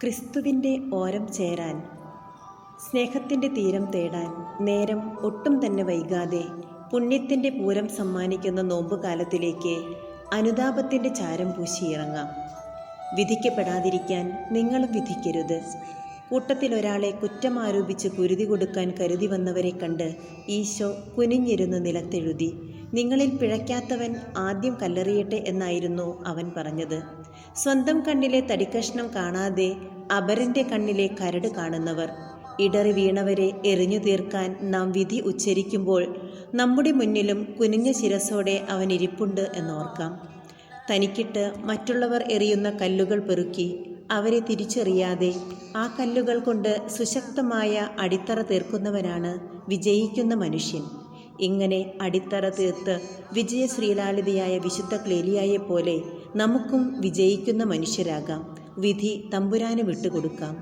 ക്രിസ്തുവിൻ്റെ ഓരം ചേരാൻ, സ്നേഹത്തിൻ്റെ തീരം തേടാൻ നേരം ഒട്ടും തന്നെ വൈകാതെ പുണ്യത്തിൻ്റെ പൂരം സമ്മാനിക്കുന്ന നോമ്പുകാലത്തിലേക്ക് അനുതാപത്തിൻ്റെ ചാരം പൂശിയിറങ്ങാം. വിധിക്കപ്പെടാതിരിക്കാൻ നിങ്ങളും വിധിക്കരുത്. കൂട്ടത്തിലൊരാളെ കുറ്റമാരോപിച്ച് കുരുതി കൊടുക്കാൻ കരുതി വന്നവരെ കണ്ട് ഈശോ കുനിഞ്ഞിരുന്ന് നിലത്തെഴുതി. നിങ്ങളിൽ പിഴയ്ക്കാത്തവൻ ആദ്യം കല്ലെറിയട്ടെ എന്നായിരുന്നു അവൻ പറഞ്ഞത്. സ്വന്തം കണ്ണിലെ തടിക്കഷ്ണം കാണാതെ അപരൻ്റെ കണ്ണിലെ കരട് കാണുന്നവർ, ഇടറി വീണവരെ എറിഞ്ഞു തീർക്കാൻ നാം വിധി ഉച്ചരിക്കുമ്പോൾ നമ്മുടെ മുന്നിലും കുനിഞ്ഞ ശിരസോടെ അവൻ ഇരിപ്പുണ്ട് എന്നോർക്കാം. തനിക്കിട്ട് മറ്റുള്ളവർ എറിയുന്ന കല്ലുകൾ പെറുക്കി അവരെ തിരിച്ചറിയാതെ ആ കല്ലുകൾ കൊണ്ട് സുശക്തമായ അടിത്തറ തീർക്കുന്നവനാണ് വിജയിക്കുന്ന മനുഷ്യൻ. ഇങ്ങനെ അടിത്തറ തീർത്ത് വിജയശ്രീലാളിതയായ വിശുദ്ധ ക്ലേലിയായെപ്പോലെ നമുക്കും വിജയിക്കുന്ന മനുഷ്യരാകാം. വിധി തമ്പുരാന് വിട്ടുകൊടുക്കാം.